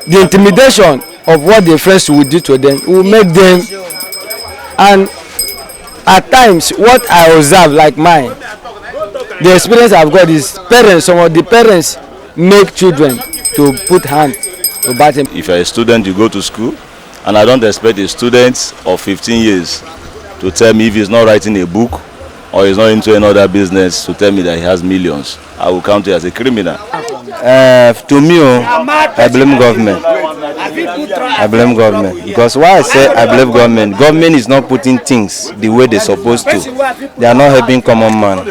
the intimidation of what their friends will do to them will make them. And at times what I observe, like mine, the experience I've got is parents, some of the parents make children to put hand to bad things. If you're a student, you go to school, and I don't expect a student of 15 years to tell me if he's not writing a book or he's not into another business to tell me that he has millions. I will count it as a criminal. To me, I blame government. I blame government. Because why I say I blame government, government is not putting things the way they're supposed to. They are not helping common man.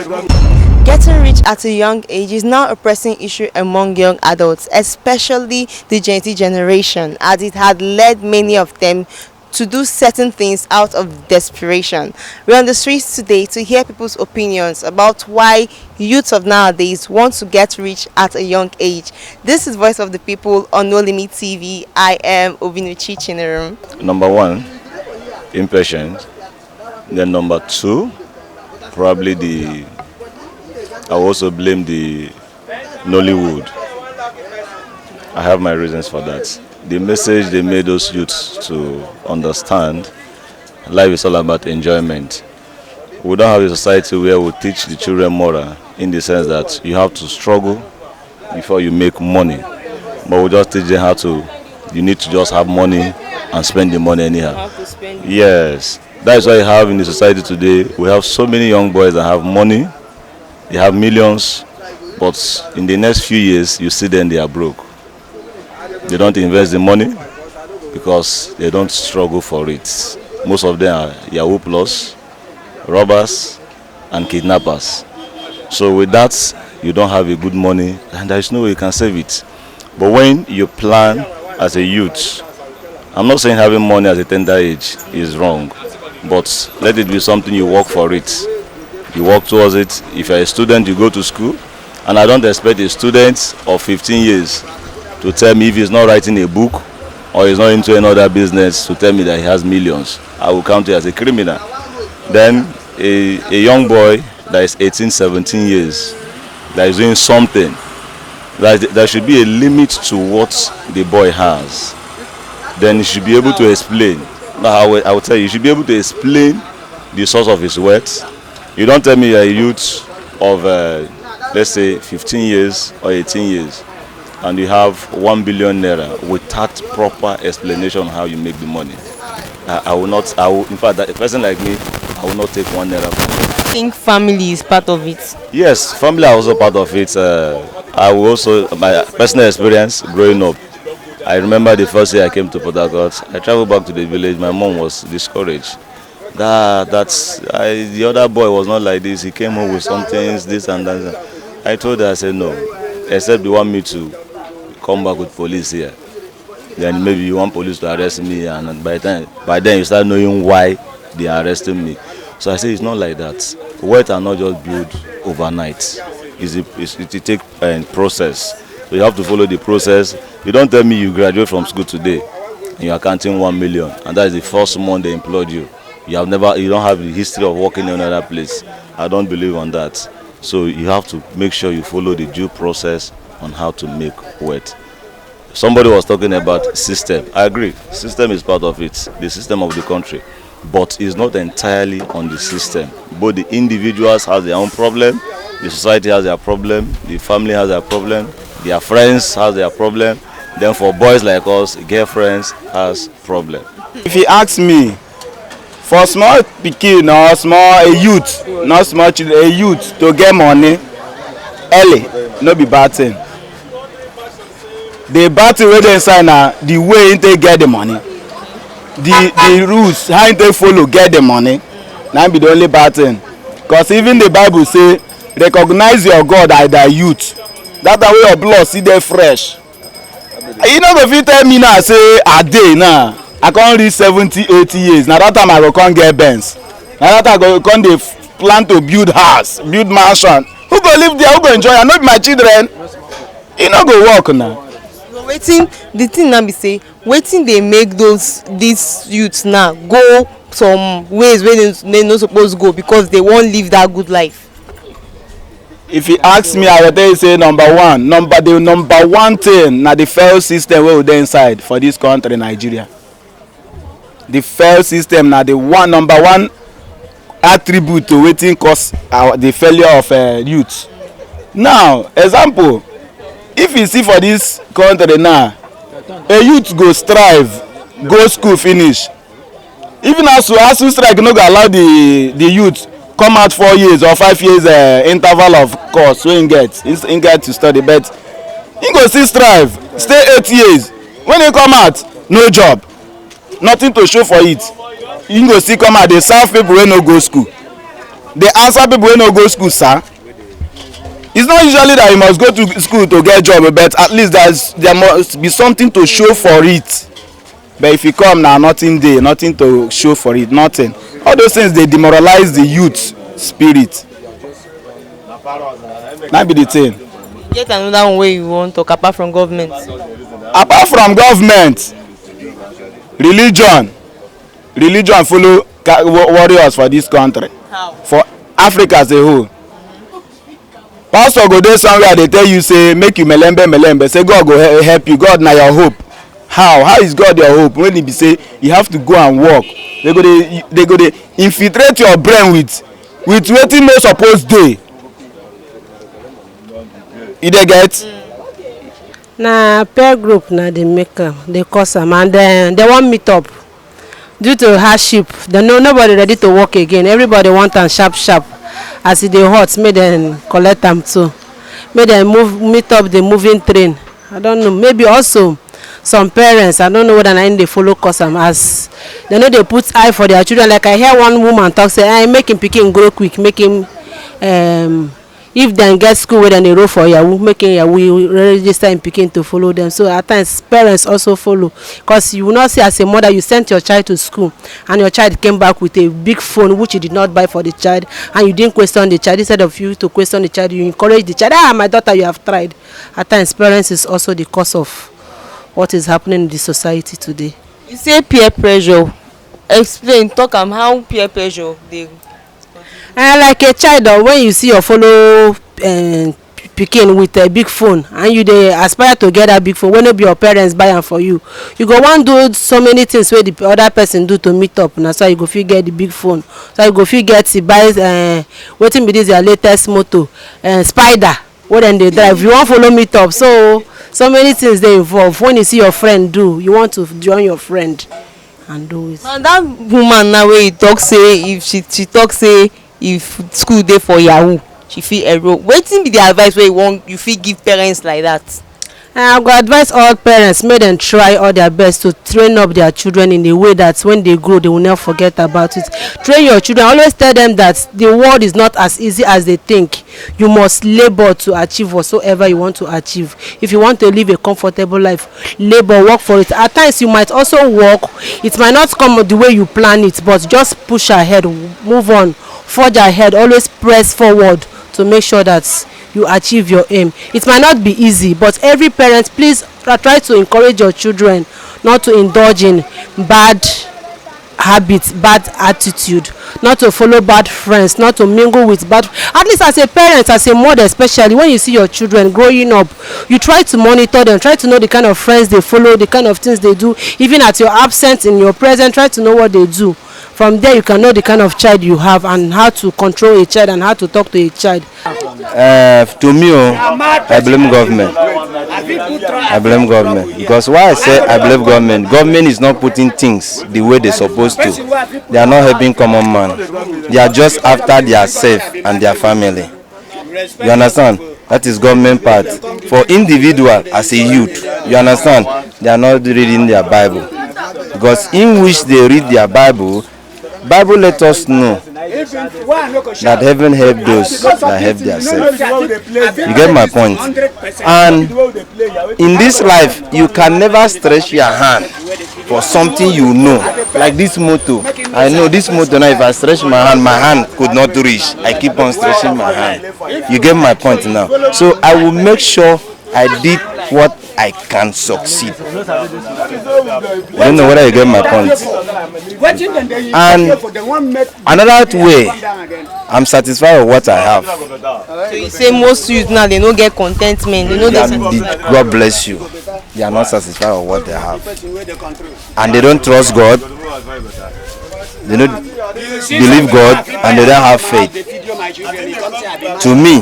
Getting rich at a young age is now a pressing issue among young adults, especially the Gen Z generation, as it had led many of them to do certain things out of desperation. We're on the streets today to hear people's opinions about why youths of nowadays want to get rich at a young age. This is Voice of the People on No Limit TV. I am Obinuchi Chinurum. Number one, impatient. Then number two, probably I also blame the Nollywood. I have my reasons for that. The message they made those youths to understand, life is all about enjoyment. We don't have a society where we teach the children moral, in the sense that you have to struggle before you make money. But we just teach them you need to just have money and spend the money anyhow. Yes, that's why you have in the society today, we have so many young boys that have money, they have millions, but in the next few years, you see them, they are broke. They don't invest the money because they don't struggle for it. Most of them are Yahoo plus, robbers, and kidnappers. So with that, you don't have a good money, and there is no way you can save it. But when you plan as a youth, I'm not saying having money at a tender age is wrong, but let it be something you work for it. You work towards it. If you're a student, you go to school, and I don't expect a student of 15 years to tell me if he's not writing a book or he's not into another business to tell me that he has millions. I will count it as a criminal. Then a young boy that is 18, 17 years that is doing something, there should be a limit to what the boy has. Then he should be able to explain. Now I will tell you, he should be able to explain the source of his wealth. You don't tell me you're a youth of let's say 15 years or 18 years and you have 1 billion naira without proper explanation on how you make the money. In fact, a person like me, I will not take 1 naira from you. I think family is part of it. Yes, family are also part of it. I will also, my personal experience growing up, I remember the first year I came to Port Harcourt, I traveled back to the village, my mom was discouraged. The other boy was not like this, he came home with some things, this and that. I told her, I said no, except you want me to come back with police here. Then maybe you want police to arrest me, and by then you start knowing why they are arresting me. So I say it's not like that. Wealth are not just built overnight. It takes a process. So you have to follow the process. You don't tell me you graduate from school today and you are counting 1 million, and that is the first month they employed you. You don't have the history of working in another place. I don't believe on that. So you have to make sure you follow the due process on how to make wealth. Somebody was talking about system. I agree. System is part of it, the system of the country. But it's not entirely on the system. Both the individuals have their own problem, the society has their problem, the family has their problem, their friends has their problem. Then for boys like us, girlfriends has problem. If you ask me, for small pikin or a youth, not small children, a youth to get money early, no be bad thing. The bad thing wey dey inside na the way they get the money, the rules how they follow get the money, na be the only bad thing. Because even the Bible say, recognize your God as thy youth. That way your blood see dey fresh. You no go fit tell me now say a day now I can't reach 70, 80 years. Now that time I go come get Benz. Now that I go come dey plan to build house, build mansion. Who go live there? Who go enjoy? I know my children. You no go work now. Waiting, the thing now be say, waiting they make these youths now go some ways where they no supposed to go because they won't live that good life. if you ask me, I will tell you say the number one thing na the fail system wey we dey inside for this country, Nigeria. The fail system na the number one attribute to wetin cause the failure of youth. Now, example, if you see for this country now, a youth go strive, go school finish. Even ASUU strike no go allow the youth come out 4 years or 5 years interval of course wey him get to study, but him go still strive, stay 8 years. When he come out, no job, nothing to show for it. Him go still come out dey serve people wey no go school, dey answer people wey no go school, sir. It's not usually that you must go to school to get job, but at least there must be something to show for it. But if you come now, nothing there, nothing to show for it, nothing. All those things, they demoralize the youth spirit. That be the thing. Yet another one way you want to talk apart from government. Apart from government, religion follow warriors for this country. How? For Africa as a whole. Pastor go there somewhere, they tell you say make you melembe, say God go help you, God na your hope. How is God your hope when he be say you have to go and work? They go dey infiltrate your brain with wetin no suppose dey. You dey get? Na peer group na dey make am, dey cause am, and then they wan meet up due to hardship. Nobody ready to work again. Everybody want am sharp. As e dey hot, make dem collect am too. Make dem meet up the moving train. I don't know. Maybe also some parents, I don't know whether na dey follow cause am, as they no dey put eye for their children. Like I hear one woman talk say, make him pikin grow quick, make him if dem get school wey dem dey roll for yahoo, make him yahoo register him pikin to follow them. So at times parents also follow, because you will not see as a mother you sent your child to school and your child came back with a big phone which you did not buy for the child, and you didn't question the child. Instead of you to question the child, you encourage the child. My daughter, you have tried. At times parents is also the cause of what is happening in the society today. You say peer pressure. Explain, talk am how peer pressure dey. Like a child, or when you see your fellow pikin with a big phone and you dey aspire to get that big phone wey no be your parents buy am for you, you go wan do so many things wey the other person do to meet up. Na so you go fit get the big phone, so you go fit get buy wetin be this their latest motor, spider wey dem dey drive. You wan follow meet up, so many things dey involve. When you see your friend do, you want to join your friend and do it. And that woman now wey you talk say if she talk say if school dey for yahoo, she fit enroll. Wetin be the advice wey you fit give parents like that? I go advise all parents make dem try all their best to train up their children in a way that when they grow they will never forget about it. Train your children. Always tell them that the world is not as easy as they think. You must labor to achieve whatsoever you want to achieve. If you want to live a comfortable life, labor, work for it. At times you might also work. It might not come the way you plan it, but just push ahead, move on, forge ahead, always press forward to make sure that you achieve your aim. It might not be easy, but every parent, please try to encourage your children not to indulge in bad habits, bad attitude, not to follow bad friends, not to mingle with bad. At least as a parent, as a mother especially, when you see your children growing up, you try to monitor them, try to know the kind of friends they follow, the kind of things they do. Even at your absence, in your present, try to know what they do. From there you can know the kind of child you have and how to control a child and how to talk to a child. To me, I blame government. I blame government. Because why I say I blame government? Government is not putting things the way they're supposed to. They are not helping common man. They are just after their self and their family. You understand? That is government part. For individual as a youth, you understand? They are not reading their Bible. Because in which they read their Bible let us know that heaven help those that help themselves. You get my point? And in this life, you can never stretch your hand for something you know. Like this motor. I know this motor now, if I stretch my hand could not reach. I keep on stretching my hand. You get my point now? So I will make sure I did what I can succeed. I don't know whether you get my point. And another way, I'm satisfied with what I have. So you say most youth now they don't get contentment, they know they satisfied. God bless you. They are not satisfied with what they have, and they don't trust God. They don't believe God, and they don't have faith. To me,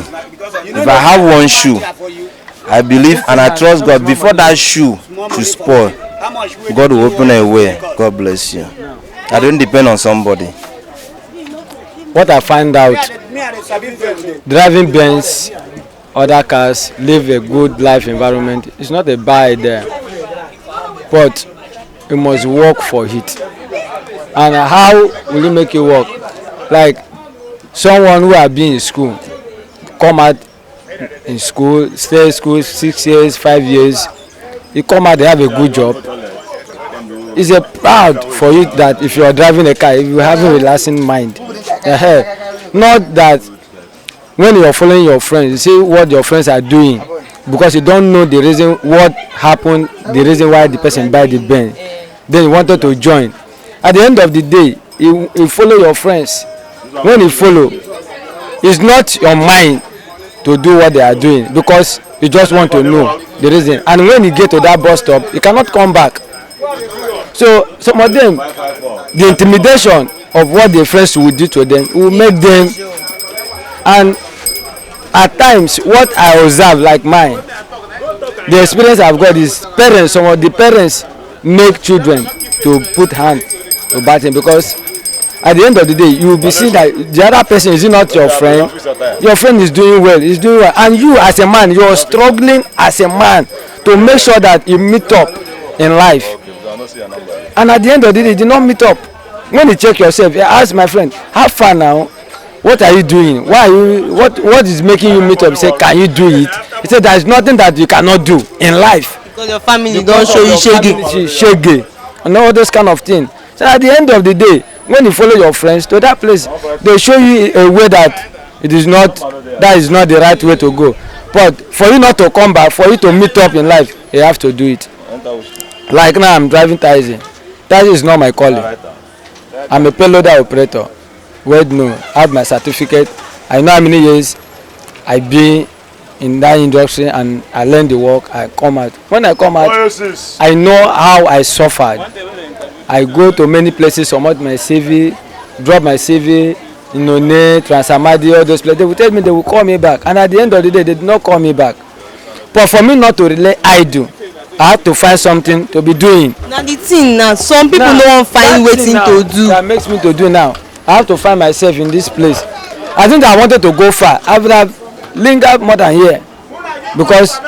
if I have one shoe, I believe and I trust God. Before that shoe to spoil, God will open a way. God bless you. I don't depend on somebody. What I find out, driving Benz, other cars, live a good life environment, it's not a bad idea, but you must work for it. And how will you make it work? Like someone who has been in school, come out in school, stay in school 6 years, 5 years, you come out, they have a good job. It's a proud for you that if you are driving a car, if you have a relaxing mind. Not that when you are following your friends, you see what your friends are doing because you don't know the reason what happened, the reason why the person buy the Benz. Then you wanted to join. At the end of the day, you follow your friends. When you follow, it's not your mind to do what they are doing because you just want to know the reason. And when you get to that bus stop, you cannot come back. So some of them, the intimidation of what their friends will do to them will make them. And at times, what I observe, like mine, the experience I've got is parents. Some of the parents make children to put hand to bad thing because at the end of the day, you will be seeing that the other person is not your friend. Your friend is doing well, and you as a man, you are struggling as a man to make sure that you meet up in life. And at the end of the day, you did not meet up. When you check yourself, you ask my friend, how far now? What are you doing? Why are you? What is making you meet up? You say, can you do it? He said, there is nothing that you cannot do in life. Because your family don't show you shege and all those kind of things. So at the end of the day, when you follow your friends to that place, they show you a way that is not the right way to go. But for you not to come back, for you to meet up in life, you have to do it. Like now, I'm driving taxi. Taxi is not my calling. I'm a payloader operator. Well, no, I have my certificate. I know how many years I've been in that industry and I learn the work. I come out. When I come out, I know how I suffered. I go to many places, submit my CV, drop my CV, Inone, Transamadi, all those places. They will tell me they will call me back. And at the end of the day, they did not call me back. But for me not to rely idle, I have to find something to be doing. Now the thing now, some people don't find waiting to do. That makes me to do now. I have to find myself in this place. I think I wanted to go far. I would have lingered more than here. Because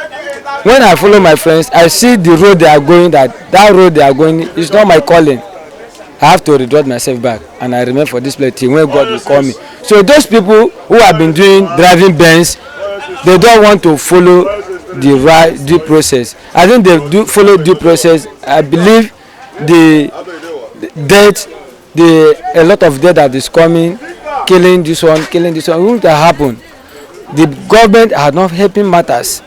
when I follow my friends, I see the road they are going, that road they are going is not my calling. I have to withdraw myself back and I remain for this place till when God will call me. So those people who have been doing driving Benz, they don't want to follow the right due process. I think they do follow due process. I believe the death, a lot of death that is coming, killing this one, won't happen. The government are not helping matters.